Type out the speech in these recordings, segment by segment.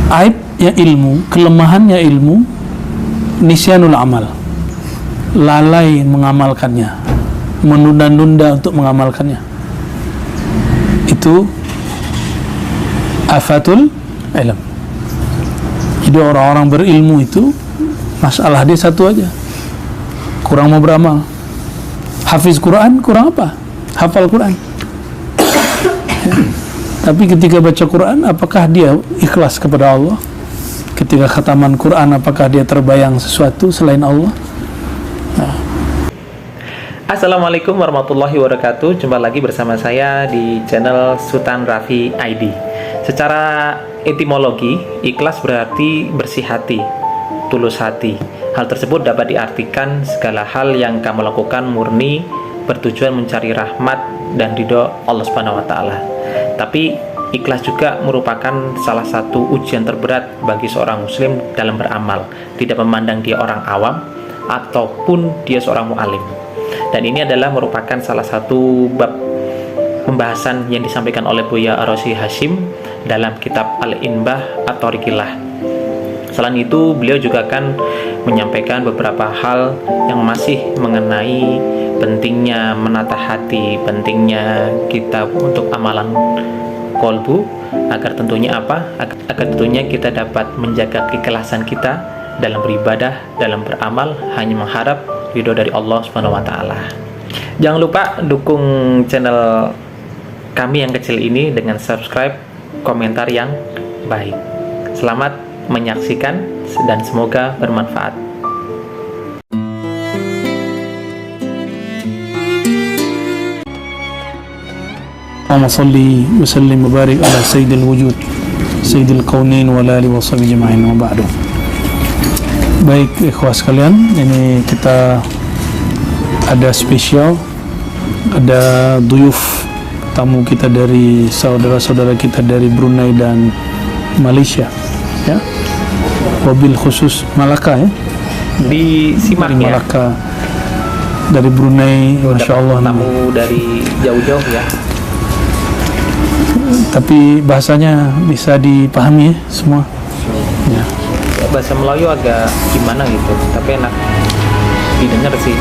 Aibnya ilmu, kelemahannya ilmu, nisyanul amal, lalai mengamalkannya, menunda-nunda untuk mengamalkannya. Itu afatul ilm. Jadi orang-orang berilmu itu masalah dia satu aja, kurang mau beramal. Hafiz Quran kurang apa? Hafal Quran. Tapi ketika baca Quran, apakah dia ikhlas kepada Allah? Ketika khataman Quran, apakah dia terbayang sesuatu selain Allah? Assalamualaikum warahmatullahi wabarakatuh. Jumpa lagi bersama saya di channel Sultan Raffi ID. Secara etimologi, ikhlas berarti bersih hati, tulus hati. Hal tersebut dapat diartikan segala hal yang kamu lakukan murni bertujuan mencari rahmat dan ridho Allah Subhanahu wa taala. Tapi ikhlas juga merupakan salah satu ujian terberat bagi seorang muslim dalam beramal, tidak memandang dia orang awam ataupun dia seorang mu'alim. Dan ini adalah merupakan salah satu bab pembahasan yang disampaikan oleh Buya Ar-Razi Hashim dalam kitab Al-Inbah At-Thariqillah. Selain itu, beliau juga akan menyampaikan beberapa hal yang masih mengenai pentingnya menata hati, pentingnya kita untuk amalan kolbu, agar tentunya apa? Agar tentunya kita dapat menjaga keikhlasan kita dalam beribadah, dalam beramal, hanya mengharap ridho dari Allah Subhanahu wa taala. Jangan lupa dukung channel kami yang kecil ini dengan subscribe, komentar yang baik. Selamat menyaksikan dan semoga bermanfaat. Allahumma salli wa sallim wa barik ala sayyidil wujud, sayyidil kaunin wa alihi wa sahbihi ajma'in wa ba'du. Baik ikhwah sekalian, ini kita ada spesial, ada duyuf, tamu kita dari saudara-saudara kita dari Brunei dan Malaysia, ya, wabil khusus Malaka, ya, Di Simak dari ya, Malaka, dari Brunei, masya Allah. Tamu dari jauh-jauh ya. Tapi bahasanya bisa dipahami ya semua, ya. Bahasa Melayu agak gimana gitu, tapi enak didengar sih.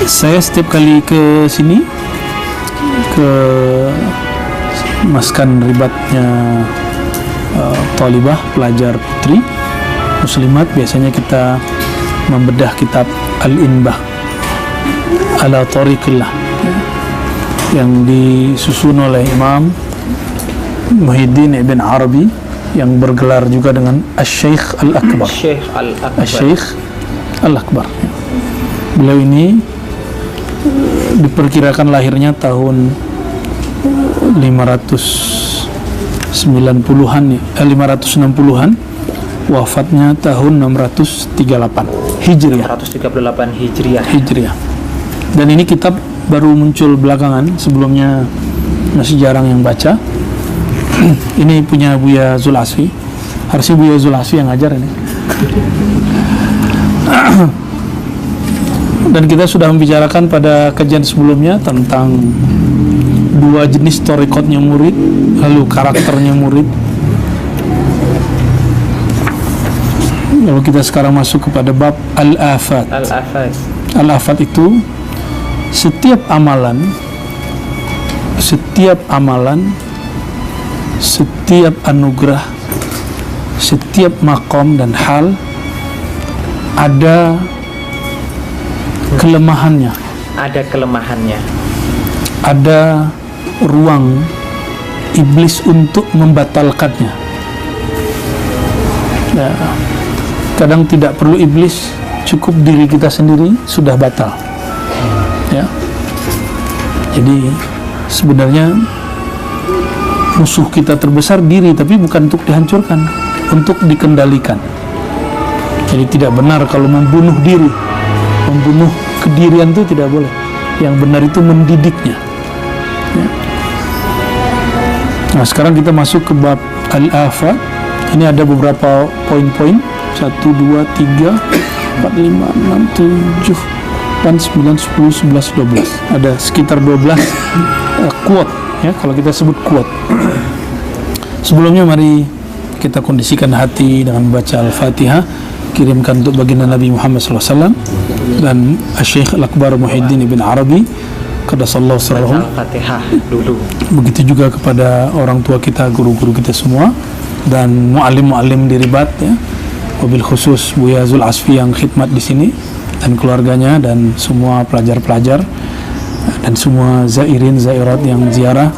Saya setiap kali ke sini, ke maskan ribatnya talibah, pelajar putri muslimat, biasanya kita membedah kitab Al-Inbah Ala Thariqillah yang disusun oleh Imam Muhyiddin Ibn Arabi yang bergelar juga dengan Asy-Syaikh Al-Akbar. Asy-Syaikh Al-Akbar. Beliau ini diperkirakan lahirnya tahun 590-an ya, 560-an, wafatnya tahun 638 Hijriah. 638 Hijriah. Dan ini kitab baru muncul belakangan, sebelumnya masih jarang yang baca. Ini punya Buya Zulhasfi, harusnya Buya Zulhasfi yang ngajar ini. Dan kita sudah membicarakan pada kajian sebelumnya tentang dua jenis thariqatnya murid, lalu karakternya murid. Lalu kita sekarang masuk kepada bab Al-Afat. Al-Afat itu setiap amalan, setiap anugerah, setiap makom dan hal ada kelemahannya. Ada ruang iblis untuk membatalkannya. Ya, kadang tidak perlu iblis, cukup diri kita sendiri sudah batal. Ya. Jadi sebenarnya musuh kita terbesar diri, tapi bukan untuk dihancurkan, untuk dikendalikan. Jadi tidak benar kalau membunuh diri, membunuh kedirian itu tidak boleh. Yang benar itu mendidiknya, ya. Nah sekarang kita masuk ke bab Al-Afat. Ini ada beberapa poin-poin, 1, 2, 3, 4, 5, 6, 7, 8, 9, 10, 11, 12. Ada sekitar 12 quote, ya, kalau kita sebut quote. Sebelumnya mari kita kondisikan hati dengan membaca Al-Fatihah, kirimkan untuk baginda Nabi Muhammad SAW dan Syekh Al-Akbar Muhyiddin Ibn Arabi Qaddasallahu sirrahu. Al-Fatihah dulu. Begitu juga kepada orang tua kita, guru-guru kita semua, dan muallim-muallim di Ribat ya. Wabil khusus Buya Zul Asfi yang khidmat di sini dan keluarganya dan semua pelajar-pelajar dan semua zairin zairat yang ziarah.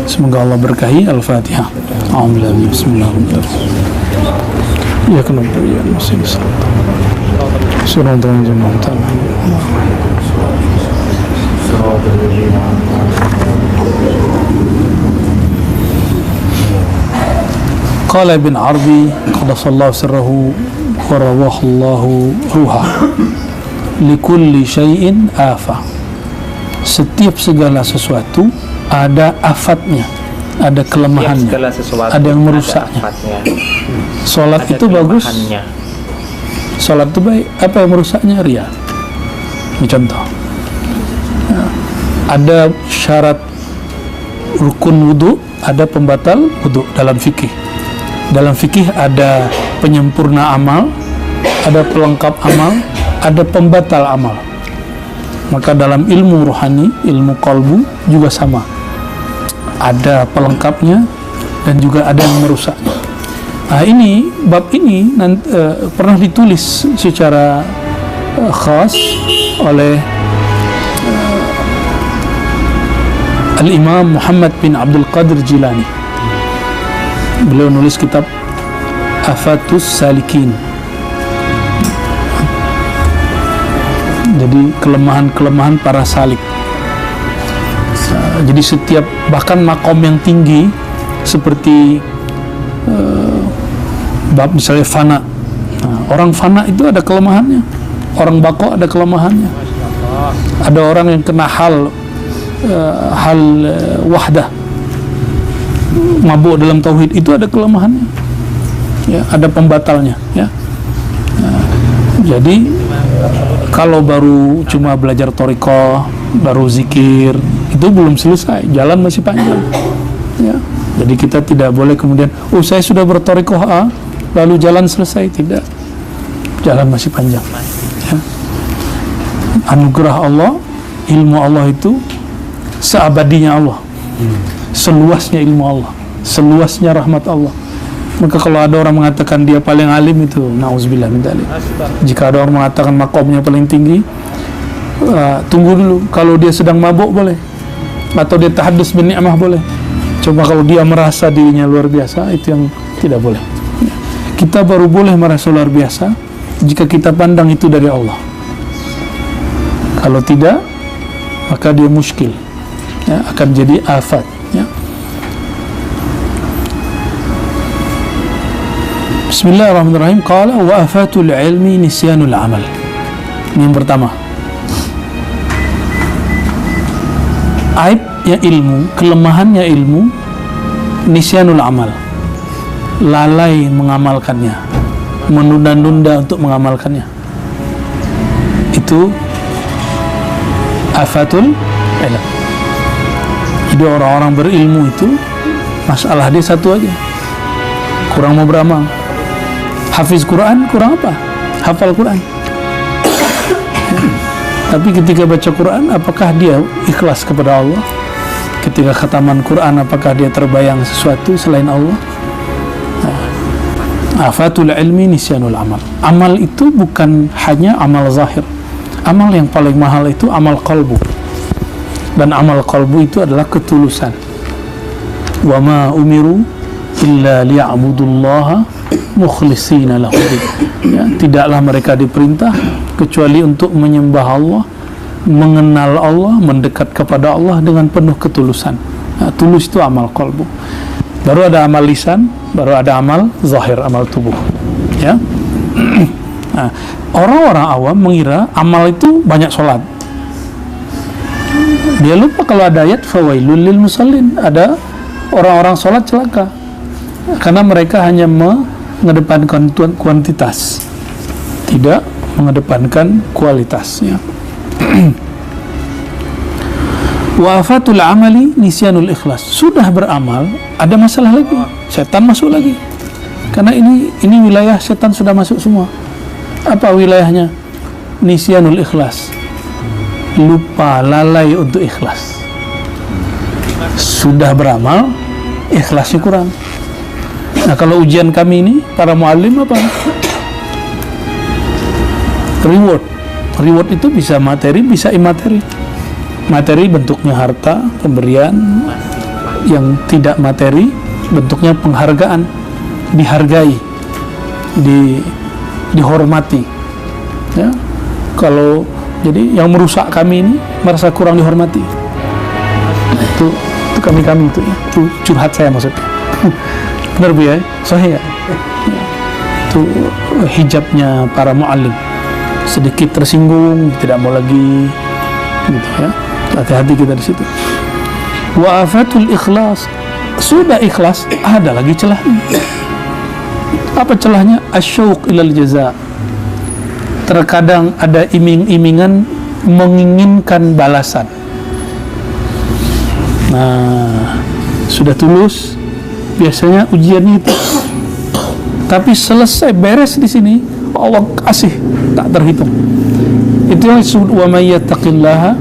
Semoga Allah berkahi. Al-Fatihah. Alhamdulillah. Bismillahirrahmanirrahim. Ya kenapa ya masih surah Al-Jannah. Qala Ibn Arabi Qaddasallahu sirrahu wa rawahallahu ruha likulli syai'in afa. Setiap segala sesuatu ada afatnya, ada kelemahannya, ada yang merusaknya. Salat itu bagus, salat itu baik, apa yang merusaknya? Riya. Ini contoh. Ada syarat rukun wudu, ada pembatal wudu dalam fikih. Dalam fikih ada penyempurna amal, ada pelengkap amal, ada pembatal amal. Maka dalam ilmu rohani, ilmu qalbu juga sama. Ada pelengkapnya dan juga ada yang merusaknya. Nah, ini bab ini pernah ditulis secara khas oleh Al-Imam Muhammad bin Abdul Qadir Jilani. Beliau nulis kitab Afatus Salikin. Jadi kelemahan-kelemahan para salik. Jadi setiap bahkan makom yang tinggi seperti bab misalnya fana. Orang fana itu ada kelemahannya. Orang bako ada kelemahannya. Ada orang yang kena hal wahdah, mabuk dalam tauhid, itu ada kelemahannya. Ya, ada pembatalnya, ya. Jadi kalau baru cuma belajar thariqah, baru zikir, itu belum selesai, jalan masih panjang. Ya. Jadi kita tidak boleh kemudian, saya sudah berthariqah lalu jalan selesai, tidak. Jalan masih panjang. Ya. Anugerah Allah, ilmu Allah itu seabadinya Allah, seluasnya ilmu Allah, seluasnya rahmat Allah. Maka kalau ada orang mengatakan dia paling alim, itu na'udzubillah min dzalik. Jika ada orang mengatakan makomnya paling tinggi, tunggu dulu. Kalau dia sedang mabuk boleh, atau dia tahaddus bin ni'mah boleh. Coba kalau dia merasa dirinya luar biasa, itu yang tidak boleh. Kita baru boleh merasa luar biasa jika kita pandang itu dari Allah. Kalau tidak, maka dia muskil, ya, akan jadi afat, ya. Bismillahirrahmanirrahim. Qala wa afatul ilmi nisyanul amal. Ini yang pertama. Aibnya ilmu, kelemahannya ilmu, nisyanul amal, lalai mengamalkannya, menunda-nunda untuk mengamalkannya. Itu afatul ilm. Jadi orang-orang berilmu itu masalah dia satu aja, kurang mau beramal. Hafiz Quran kurang apa? Hafal Quran. Tapi ketika baca Quran, apakah dia ikhlas kepada Allah? Ketika khataman Quran, apakah dia terbayang sesuatu selain Allah? Afatul ilmi nisyanul amal. Amal itu bukan hanya amal zahir. Amal yang paling mahal itu amal qalbu. Dan amal qalbu itu adalah ketulusan. Wa ma umiru illa liya'budullaha mukhlishina lahu. Ya, tidaklah mereka diperintah kecuali untuk menyembah Allah, mengenal Allah, mendekat kepada Allah dengan penuh ketulusan. Nah, tulus itu amal qalbu. Baru ada amal lisan, baru ada amal zahir, amal tubuh. Ya. Nah, orang-orang awam mengira amal itu banyak sholat. Dia lupa kalau ada ayat fawailul lil musallin, ada orang-orang sholat celaka karena mereka hanya mengedepankan kuantitas, tidak mengedepankan kualitasnya. Wa afatul amali nisyanul ikhlas. Sudah beramal, ada masalah lagi, setan masuk lagi. Karena ini wilayah setan sudah masuk semua. Apa wilayahnya? Nisyanul ikhlas, lupa, lalai untuk ikhlas. Sudah beramal, ikhlasnya kurang. Nah, kalau ujian kami ini, para muallim apa? Reward itu bisa materi, bisa imateri. Materi bentuknya harta, pemberian. Yang tidak materi bentuknya penghargaan, dihargai, dihormati. Ya. Kalau jadi yang merusak kami ini merasa kurang dihormati. Itu kami itu ya. Itu curhat saya maksudnya. Benar Bu ya? Sahih ya? Itu hijabnya para muallim. Sedikit tersinggung, tidak mau lagi gitu ya. Hati-hati kita di situ. Wa afatul ikhlas, sudah ikhlas ada lagi celahnya. Apa celahnya? Asyauq ilal jaza. Terkadang ada iming-imingan menginginkan balasan. Nah, sudah tulus biasanya ujiannya itu. Tapi selesai beres di sini, Allah kasih tak terhitung. Itu yang disebut wa may yattaqillaha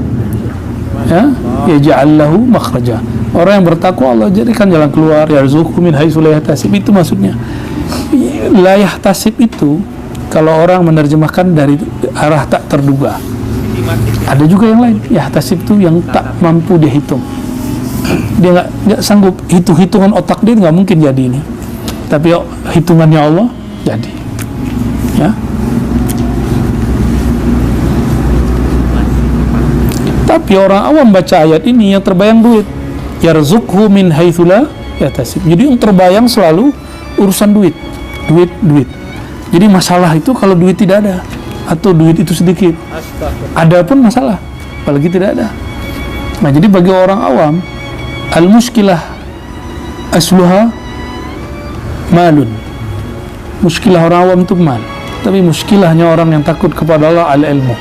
ya yaj'al lahu makhraja. Orang yang bertakwa Allah jadikan jalan keluar, yarzuqhu min haitsu la yahtasib. Itu maksudnya. La yahtasib itu kalau orang menerjemahkan dari arah tak terduga. Ada juga yang lain, yahtasib itu yang tak mampu dia hitung. Dia nggak sanggup, hitungan otak dia nggak mungkin jadi ini. Tapi hitungannya Allah jadi. Ya. Tapi orang awam baca ayat ini yang terbayang duit. Yarzuqhu min haitsu la yahtasib. Jadi yang terbayang selalu urusan duit. Jadi masalah itu kalau duit tidak ada atau duit itu sedikit. Ada pun masalah, apalagi tidak ada. Nah, jadi bagi orang awam al-muskilah asluha malun. Muskilah orang awam itu mal. Tapi muskilahnya orang yang takut kepada Allah al-ilmu.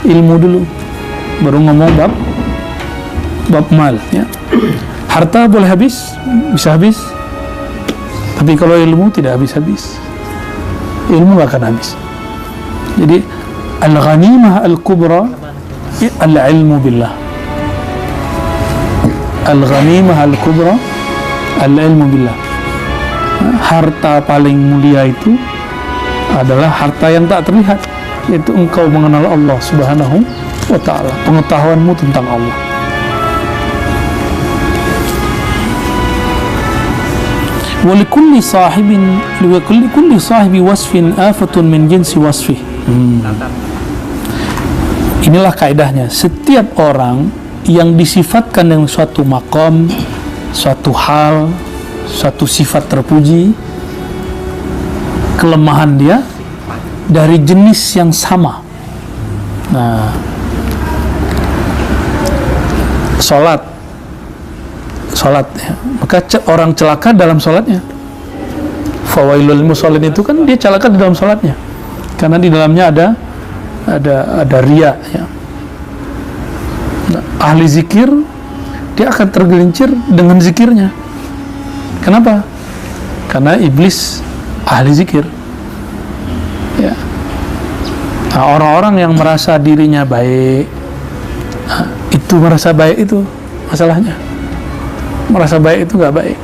Ilmu dulu baru ngomong bab mal ya. Harta boleh habis, bisa habis. Tapi kalau ilmu tidak habis-habis. Ilmu gak akan habis. Jadi al-ghanimah al-kubra al-ilmu billah. Al-ghanimah al-kubra al-ilmu billah. Harta paling mulia itu adalah harta yang tak terlihat, yaitu engkau mengenal Allah Subhanahu wa ta'ala, pengetahuanmu tentang Allah. Walikulli sahibi wasfin afatun min jinsi wasfih. Inilah kaidahnya. Setiap orang yang disifatkan dengan suatu maqam, suatu hal, suatu sifat terpuji, kelemahan dia dari jenis yang sama. Nah, salat ya. Maka orang celaka dalam salatnya. Fawailul musallin itu kan dia celaka di dalam salatnya. Karena di dalamnya ada riya ya. Nah, ahli zikir dia akan tergelincir dengan zikirnya. Kenapa? Karena iblis ahli zikir. Ya. Nah, orang-orang yang merasa dirinya baik, itu merasa baik itu masalahnya. Merasa baik itu nggak baik.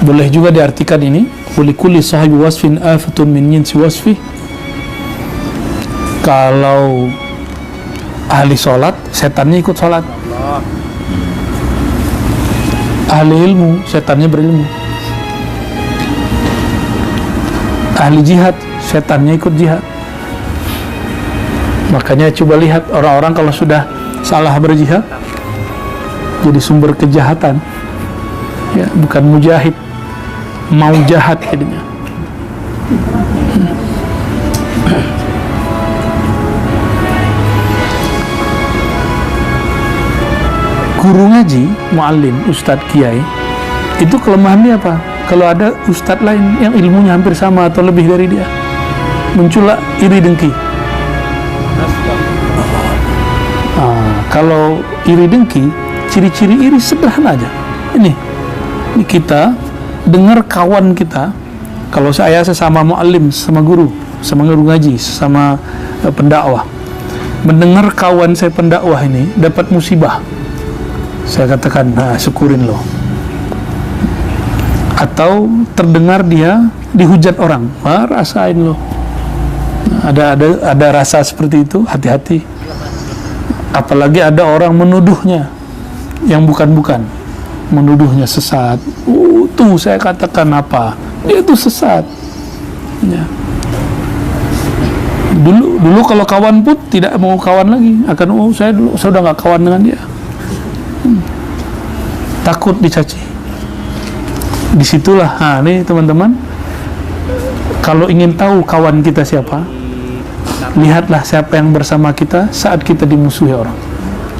Boleh juga diartikan ini, kulikulli sahibi wasfin afatun min jinsi wasfih. Kalau ahli sholat, setannya ikut sholat. Ahli ilmu, setannya berilmu. Ahli jihad, setannya ikut jihad. Makanya coba lihat orang-orang kalau sudah salah berjihad jadi sumber kejahatan ya, bukan mujahid, mau jahat jadinya. Guru ngaji, muallim, ustadz, kiai, itu kelemahan dia apa? Kalau ada ustadz lain yang ilmunya hampir sama atau lebih dari dia, muncullah iri dengki. Kalau iri dengki, ciri-ciri iri sederhana aja. Ini kita dengar kawan kita, kalau saya sesama muallim, sama guru ngaji, sama pendakwah, mendengar kawan saya pendakwah ini dapat musibah, saya katakan, nah, syukurin loh. Atau terdengar dia dihujat orang, rasain loh. Ada rasa seperti itu, hati-hati. Apalagi ada orang menuduhnya yang bukan-bukan, menuduhnya sesat. Tuh saya katakan apa? Dia itu sesat. Ya. Dulu kalau kawan pun tidak mau kawan lagi, akan saya udah nggak kawan dengan dia. Takut dicaci. Disitulah, nih teman-teman, kalau ingin tahu kawan kita siapa, lihatlah siapa yang bersama kita saat kita dimusuhi orang,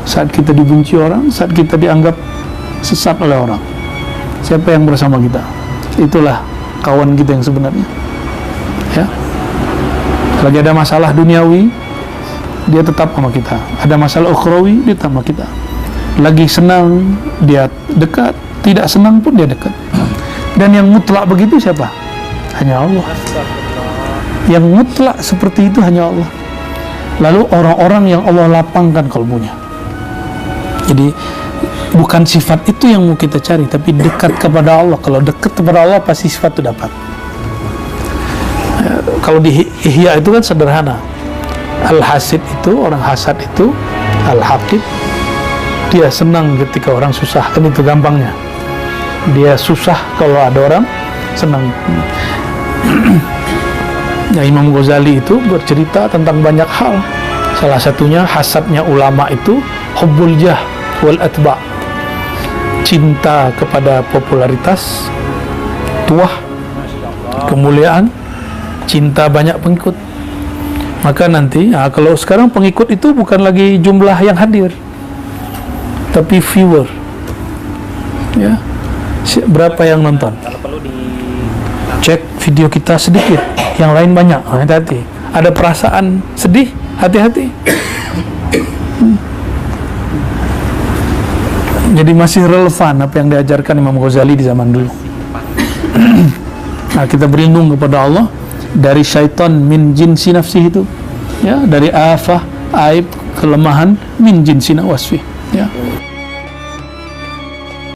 saat kita dibenci orang, saat kita dianggap sesat oleh orang. Siapa yang bersama kita? Itulah kawan kita yang sebenarnya. Ya. Lagi ada masalah duniawi, dia tetap sama kita. Ada masalah ukhrawi, dia tetap sama kita. Lagi senang, dia dekat. Tidak senang pun dia dekat. Dan yang mutlak begitu siapa? Hanya Allah. Yang mutlak seperti itu hanya Allah. Lalu orang-orang yang Allah lapangkan kalbunya. Jadi bukan sifat itu yang mau kita cari, tapi dekat kepada Allah. Kalau dekat kepada Allah pasti sifat itu dapat. Kalau di Ihya itu kan sederhana. Al-Hasid itu, orang hasad itu, Al-Haqid, dia senang ketika orang susah, kan itu gampangnya. Dia susah kalau ada orang senang. Ya, Imam Ghazali itu bercerita tentang banyak hal. Salah satunya hasadnya ulama itu hubbul jah wal atba, cinta kepada popularitas, tuah, kemuliaan, cinta banyak pengikut. Maka nanti, kalau sekarang pengikut itu bukan lagi jumlah yang hadir, tapi viewer. Ya, berapa yang nonton? Cek video kita sedikit, yang lain banyak. Hati-hati. Ada perasaan sedih, hati-hati. Jadi masih relevan apa yang diajarkan Imam Ghazali di zaman dulu. Nah, kita berlindung kepada Allah dari syaitan min jinsi nafsi itu, ya, dari afah, aib, kelemahan min jinsi wasfi, ya.